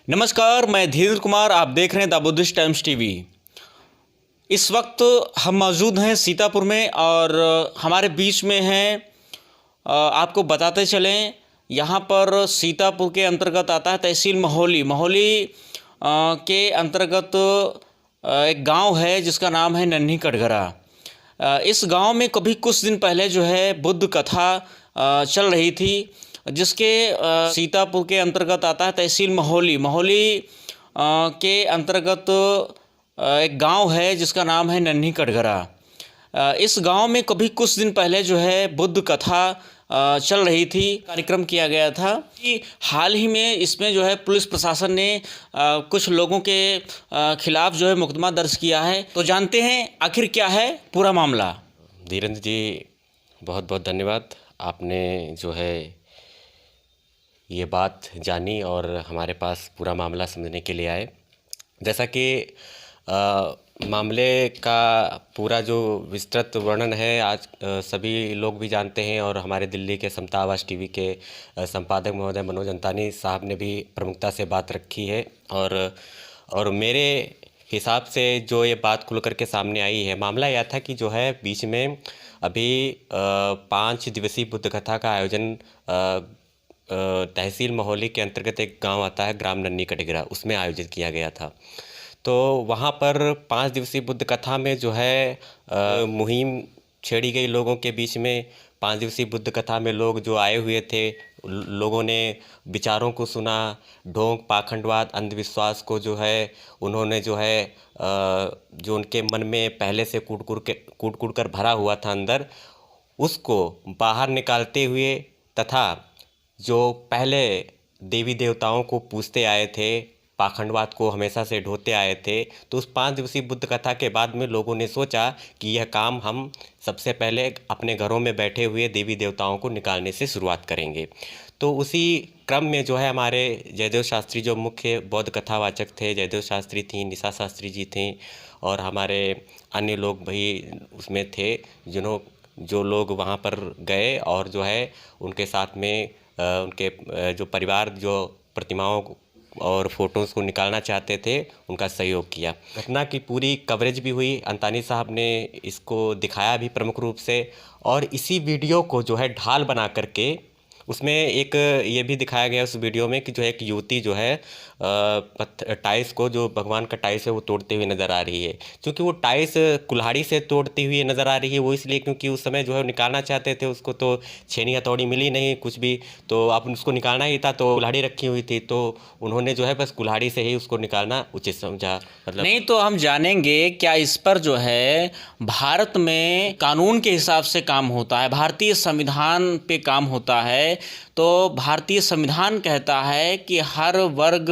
नमस्कार, मैं धीरेन्द्र कुमार। आप देख रहे हैं द बुद्धिस्ट टाइम्स टीवी। इस वक्त हम मौजूद हैं सीतापुर में और हमारे बीच में हैं आपको बताते चलें, यहाँ पर सीतापुर के अंतर्गत आता है तहसील महोली। महोली के अंतर्गत एक गांव है जिसका नाम है नन्ही कटघरा। इस गांव में कभी कुछ दिन पहले जो है बुद्ध कथा चल रही थी, जिसके सीतापुर के अंतर्गत आता है तहसील महोली। महोली के अंतर्गत एक गांव है जिसका नाम है नन्ही कटघरा। इस गांव में कभी कुछ दिन पहले जो है बुद्ध कथा चल रही थी, कार्यक्रम किया गया था कि हाल ही में इसमें जो है पुलिस प्रशासन ने कुछ लोगों के खिलाफ जो है मुकदमा दर्ज किया है। तो जानते हैं आखिर क्या है पूरा मामला। धीरेन्द्र जी, बहुत बहुत धन्यवाद। आपने जो है ये बात जानी और हमारे पास पूरा मामला समझने के लिए आए। जैसा कि मामले का पूरा जो विस्तृत वर्णन है आज सभी लोग भी जानते हैं और हमारे दिल्ली के समता आवाज़ टीवी के संपादक महोदय मनोज अंतानी साहब ने भी प्रमुखता से बात रखी है। और मेरे हिसाब से जो ये बात खुल कर के सामने आई है, मामला यह था कि जो है बीच में अभी 5 दिवसीय बुद्ध कथा का आयोजन तहसील महोली के अंतर्गत एक गांव आता है ग्राम नन्ही कटघरा, उसमें आयोजित किया गया था। तो वहाँ पर 5 दिवसीय बुद्ध कथा में जो है मुहिम छेड़ी गई लोगों के बीच में। 5 दिवसीय बुद्ध कथा में लोग जो आए हुए थे, लोगों ने विचारों को सुना, ढोंग, पाखंडवाद, अंधविश्वास को जो है उन्होंने जो है जो उनके मन में पहले से कूट कर भरा हुआ था अंदर, उसको बाहर निकालते हुए तथा जो पहले देवी देवताओं को पूजते आए थे, पाखंडवाद को हमेशा से ढोते आए थे, तो उस 5 दिवसीय बुद्ध कथा के बाद में लोगों ने सोचा कि यह काम हम सबसे पहले अपने घरों में बैठे हुए देवी देवताओं को निकालने से शुरुआत करेंगे। तो उसी क्रम में जो है हमारे जयदेव शास्त्री जो मुख्य बौद्ध कथावाचक थे, जयदेव शास्त्री थी, निशा शास्त्री जी थी और हमारे अन्य लोग भी उसमें थे, जो लोग वहाँ पर गए और जो है उनके साथ में उनके जो परिवार जो प्रतिमाओं और फोटोज़ को निकालना चाहते थे, उनका सहयोग किया। घटना की पूरी कवरेज भी हुई, अंतानी साहब ने इसको दिखाया भी प्रमुख रूप से। और इसी वीडियो को जो है ढाल बना करके उसमें एक ये भी दिखाया गया उस वीडियो में कि जो है एक युवती जो है टाइल्स को, जो भगवान का टाइल्स है, वो तोड़ते हुए नज़र आ रही है। क्योंकि वो टाइल्स कुल्हाड़ी से तोड़ती हुई नज़र आ रही है, वो इसलिए क्योंकि उस समय जो है निकालना चाहते थे उसको, तो छेनी हथौड़ी मिली नहीं कुछ भी, तो अब उसको निकालना ही था, तो कुल्हाड़ी रखी हुई थी, तो उन्होंने जो है बस कुल्हाड़ी से ही उसको निकालना उचित समझा। मतलब नहीं तो हम जानेंगे क्या इस पर जो है भारत में कानून के हिसाब से काम होता है, भारतीय संविधान पे काम होता है। तो भारतीय संविधान कहता है कि हर वर्ग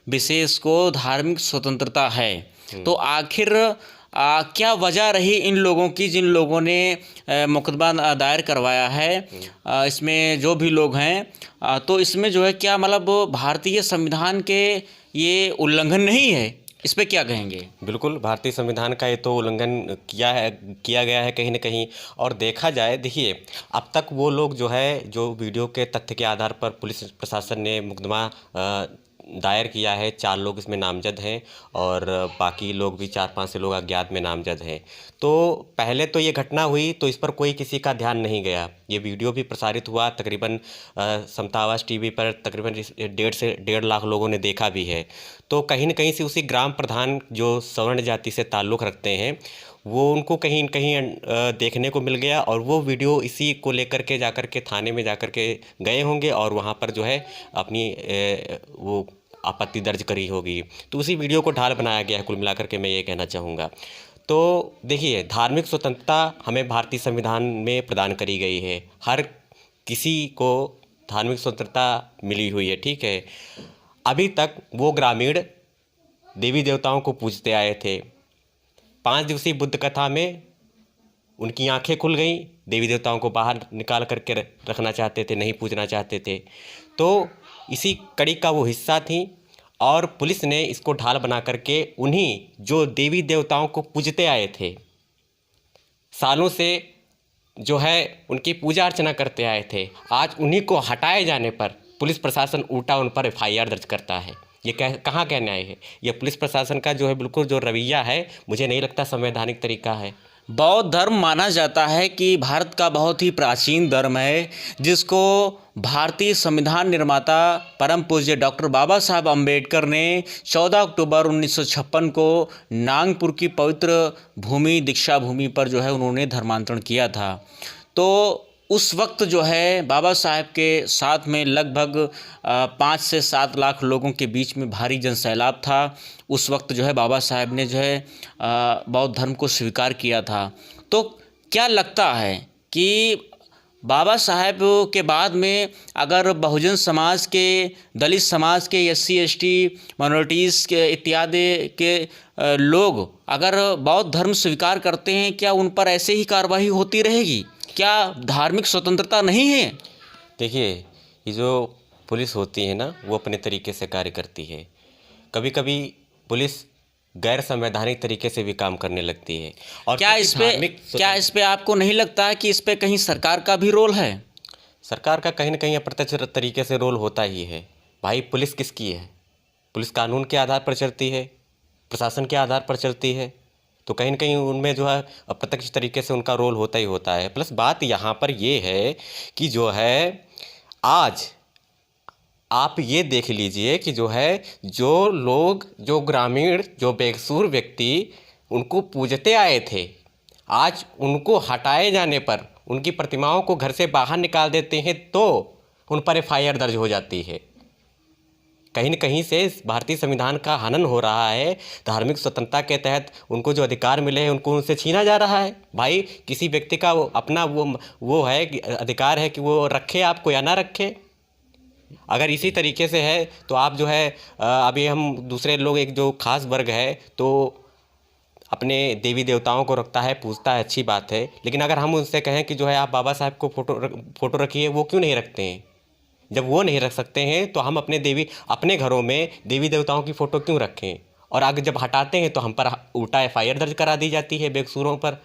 विशेष को धार्मिक स्वतंत्रता है। तो आखिर क्या वजह रही इन लोगों की, जिन लोगों ने मुकदमा दायर करवाया है, इसमें जो भी लोग हैं, तो इसमें जो है क्या मतलब भारतीय संविधान के ये उल्लंघन नहीं है? इस पे क्या कहेंगे? बिल्कुल, भारतीय संविधान का ये तो उल्लंघन किया गया है कहीं न कहीं। और देखा जाए, देखिए, अब तक वो लोग जो है जो वीडियो के तथ्य के आधार पर पुलिस प्रशासन ने मुकदमा दायर किया है, 4 लोग इसमें नामजद हैं और बाकी लोग भी 4-5 से लोग अज्ञात में नामजद हैं। तो पहले तो ये घटना हुई तो इस पर कोई किसी का ध्यान नहीं गया। ये वीडियो भी प्रसारित हुआ, तकरीबन समता आवाज़ टीवी पर तकरीबन 1.5 से 1.5 लाख लोगों ने देखा भी है। तो कहीं न कहीं से उसी ग्राम प्रधान जो सवर्ण जाति से ताल्लुक़ रखते हैं, वो उनको कहीं न कहीं देखने को मिल गया और वो वीडियो इसी को लेकर के जाकर के थाने में जाकर के गए होंगे और वहाँ पर जो है अपनी वो आपत्ति दर्ज करी होगी। तो उसी वीडियो को ढाल बनाया गया है, कुल मिलाकर के मैं ये कहना चाहूँगा। तो देखिए, धार्मिक स्वतंत्रता हमें भारतीय संविधान में प्रदान करी गई है, हर किसी को धार्मिक स्वतंत्रता मिली हुई है, ठीक है। अभी तक वो ग्रामीण देवी देवताओं को पूजते आए थे। 5 दिवसीय बुद्ध कथा में उनकी आंखें खुल गईं, देवी देवताओं को बाहर निकाल करके रखना चाहते थे, नहीं पूजना चाहते थे। तो इसी कड़ी का वो हिस्सा थी और पुलिस ने इसको ढाल बना करके उन्हीं जो देवी देवताओं को पूजते आए थे, सालों से जो है उनकी पूजा अर्चना करते आए थे, आज उन्हीं को हटाए जाने पर पुलिस प्रशासन उल्टा उन पर FIR दर्ज करता है। ये कहाँ का न्याय है? ये पुलिस प्रशासन का जो है बिल्कुल जो रवैया है, मुझे नहीं लगता संवैधानिक तरीका है। बौद्ध धर्म माना जाता है कि भारत का बहुत ही प्राचीन धर्म है, जिसको भारतीय संविधान निर्माता परम पूज्य डॉक्टर बाबा साहब अम्बेडकर ने 14 अक्टूबर 1956 को नागपुर की पवित्र भूमि दीक्षा भूमि पर जो है उन्होंने धर्मांतरण किया था। तो उस वक्त जो है बाबा साहब के साथ में लगभग 5 से 7 लाख लोगों के बीच में भारी जनसैलाब था। उस वक्त जो है बाबा साहब ने जो है बौद्ध धर्म को स्वीकार किया था। तो क्या लगता है कि बाबा साहब के बाद में अगर बहुजन समाज के, दलित समाज के, SC ST माइनॉरिटीज़ के इत्यादि के लोग अगर बौद्ध धर्म स्वीकार करते हैं, क्या उन पर ऐसे ही कार्रवाई होती रहेगी? क्या धार्मिक स्वतंत्रता नहीं है? देखिए, ये जो पुलिस होती है ना, वो अपने तरीके से कार्य करती है। कभी कभी पुलिस गैर संवैधानिक तरीके से भी काम करने लगती है। और क्या इस पे आपको नहीं लगता है कि इस पे कहीं सरकार का भी रोल है? सरकार का कहीं ना कहीं अप्रत्यक्ष तरीके से रोल होता ही है। भाई, पुलिस किसकी है? पुलिस कानून के आधार पर चलती है, प्रशासन के आधार पर चलती है, तो कहीं ना कहीं उनमें जो है अप्रत्यक्ष तरीके से उनका रोल होता ही होता है। प्लस बात यहाँ पर ये है कि जो है आज आप ये देख लीजिए कि जो है जो लोग, जो ग्रामीण, जो बेकसूर व्यक्ति उनको पूजते आए थे, आज उनको हटाए जाने पर, उनकी प्रतिमाओं को घर से बाहर निकाल देते हैं तो उन पर FIR दर्ज हो जाती है। कहीं न कहीं से भारतीय संविधान का हनन हो रहा है। धार्मिक स्वतंत्रता के तहत उनको जो अधिकार मिले हैं उनको उनसे छीना जा रहा है। भाई, किसी व्यक्ति का अपना वो है कि अधिकार है कि वो रखे आपको या ना रखे। अगर इसी तरीके से है तो आप जो है अभी हम दूसरे लोग, एक जो खास वर्ग है तो अपने देवी देवताओं को रखता है, पूजता है, अच्छी बात है। लेकिन अगर हम उनसे कहें कि जो है आप बाबा साहब को फोटो रखिए, वो क्यों नहीं रखते हैं? जब वो नहीं रख सकते हैं तो हम अपने घरों में देवी देवताओं की फ़ोटो क्यों रखें? और आगे जब हटाते हैं तो हम पर उल्टा FIR दर्ज करा दी जाती है बेकसूरों पर,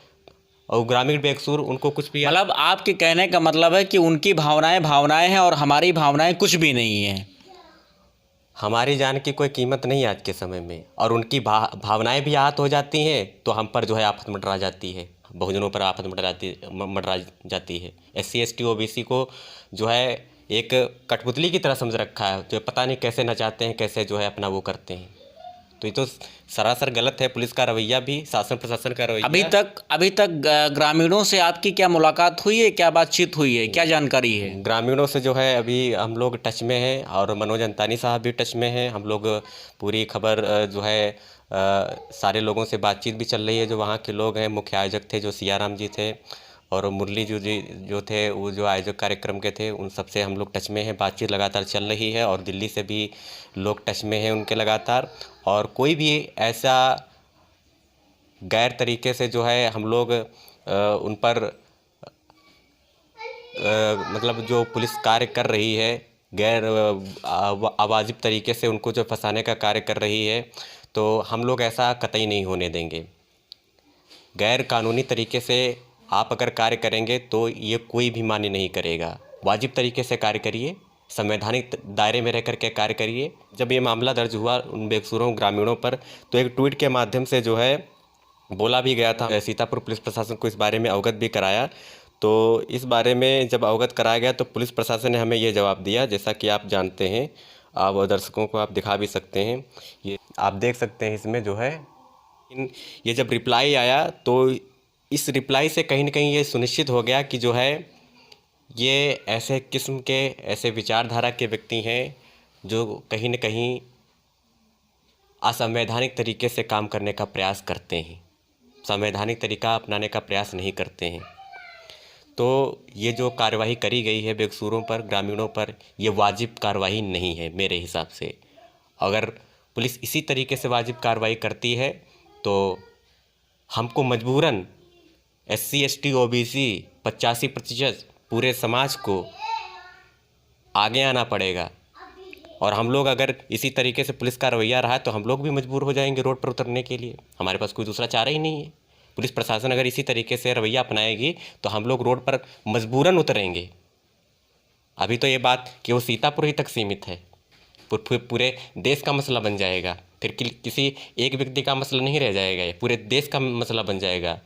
और ग्रामीण बेकसूर उनको कुछ भी। मतलब आपके कहने का मतलब है कि उनकी भावनाएं हैं और हमारी भावनाएं कुछ भी नहीं है। हमारी जान की कोई कीमत नहीं है आज के समय में, और उनकी भावनाएं भी आहत हो जाती हैं तो हम पर जो है आफत मंडरा जाती है, बहुजनों पर आफत मंडरा जाती है। SC ST OBC को जो है एक कठपुतली की तरह समझ रखा है, जो पता नहीं कैसे नचाते हैं, कैसे जो है अपना वो करते हैं। तो ये तो सरासर गलत है, पुलिस का रवैया भी, शासन प्रशासन का रवैया। अभी तक ग्रामीणों से आपकी क्या मुलाकात हुई है, क्या बातचीत हुई है, क्या जानकारी है? ग्रामीणों से जो है अभी हम लोग टच में हैं, और मनोज अंतानी साहब भी टच में हैं। हम लोग पूरी खबर जो है सारे लोगों से बातचीत भी चल रही है। जो वहाँ के लोग हैं, मुख्य आयोजक थे जो सियाराम जी थे, और मुरली जी जो थे वो जो आयोजक कार्यक्रम के थे, उन सब से हम लोग टच में हैं, बातचीत लगातार चल रही है। और दिल्ली से भी लोग टच में हैं उनके लगातार। और कोई भी ऐसा गैर तरीके से जो है हम लोग उन पर मतलब जो पुलिस कार्य कर रही है, गैर अवाजिब तरीके से उनको जो फंसाने का कार्य कर रही है, तो हम लोग ऐसा कतई नहीं होने देंगे। गैर कानूनी तरीके से आप अगर कार्य करेंगे तो ये कोई भी मान्य नहीं करेगा। वाजिब तरीके से कार्य करिए, संवैधानिक दायरे में रह कर के कार्य करिए। जब ये मामला दर्ज हुआ उन बेकसूरों ग्रामीणों पर, तो एक ट्वीट के माध्यम से जो है बोला भी गया था, सीतापुर पुलिस प्रशासन को इस बारे में अवगत भी कराया। तो इस बारे में जब अवगत कराया गया तो पुलिस प्रशासन ने हमें ये जवाब दिया, जैसा कि आप जानते हैं, आप दर्शकों को आप दिखा भी सकते हैं, ये आप देख सकते हैं इसमें जो है। ये जब रिप्लाई आया तो इस रिप्लाई से कहीं ना कहीं ये सुनिश्चित हो गया कि जो है ये ऐसे किस्म के, ऐसे विचारधारा के व्यक्ति हैं जो कहीं ना कहीं असंवैधानिक तरीके से काम करने का प्रयास करते हैं, संवैधानिक तरीका अपनाने का प्रयास नहीं करते हैं। तो ये जो कार्यवाही करी गई है बेकसूरों पर, ग्रामीणों पर, ये वाजिब कार्रवाई नहीं है मेरे हिसाब से। अगर पुलिस इसी तरीके से वाजिब कार्रवाई करती है तो हमको मजबूरन SC ST OBC 85% पूरे समाज को आगे आना पड़ेगा। और हम लोग अगर इसी तरीके से पुलिस का रवैया रहा तो हम लोग भी मजबूर हो जाएंगे रोड पर उतरने के लिए। हमारे पास कोई दूसरा चारा ही नहीं है। पुलिस प्रशासन अगर इसी तरीके से रवैया अपनाएगी तो हम लोग रोड पर मजबूरन उतरेंगे। अभी तो ये बात केवल सीतापुर ही तक सीमित है, पूरे देश का मसला बन जाएगा। फिर किसी एक व्यक्ति का मसला नहीं रह जाएगा, ये पूरे देश का मसला बन जाएगा।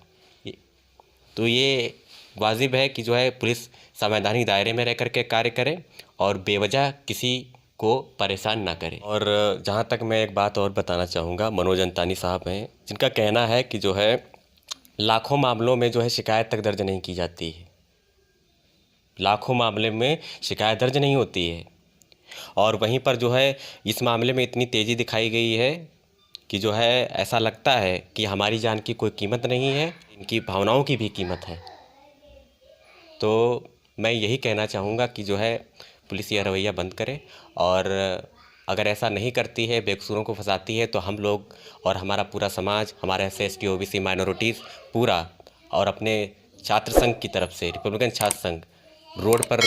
तो ये वाजिब है कि जो है पुलिस संवैधानिक दायरे में रह कर के कार्य करे और बेवजह किसी को परेशान ना करे। और जहाँ तक मैं एक बात और बताना चाहूँगा, मनोज अंतानी साहब हैं जिनका कहना है कि जो है लाखों मामलों में जो है शिकायत तक दर्ज नहीं की जाती है, लाखों मामले में शिकायत दर्ज नहीं होती है। और वहीं पर जो है इस मामले में इतनी तेज़ी दिखाई गई है कि जो है ऐसा लगता है कि हमारी जान की कोई कीमत नहीं है, इनकी भावनाओं की भी कीमत है। तो मैं यही कहना चाहूँगा कि जो है पुलिस यह रवैया बंद करे, और अगर ऐसा नहीं करती है, बेकसूरों को फंसाती है, तो हम लोग और हमारा पूरा समाज, हमारा SC ST OBC माइनॉरिटीज़ पूरा और अपने छात्र संघ की तरफ से रिपब्लिकन छात्र संघ रोड पर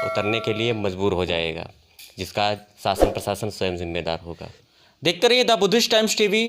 उतरने के लिए मजबूर हो जाएगा, जिसका शासन प्रशासन स्वयं जिम्मेदार होगा। देखते रहिए द बुद्धिस्ट टाइम्स टीवी।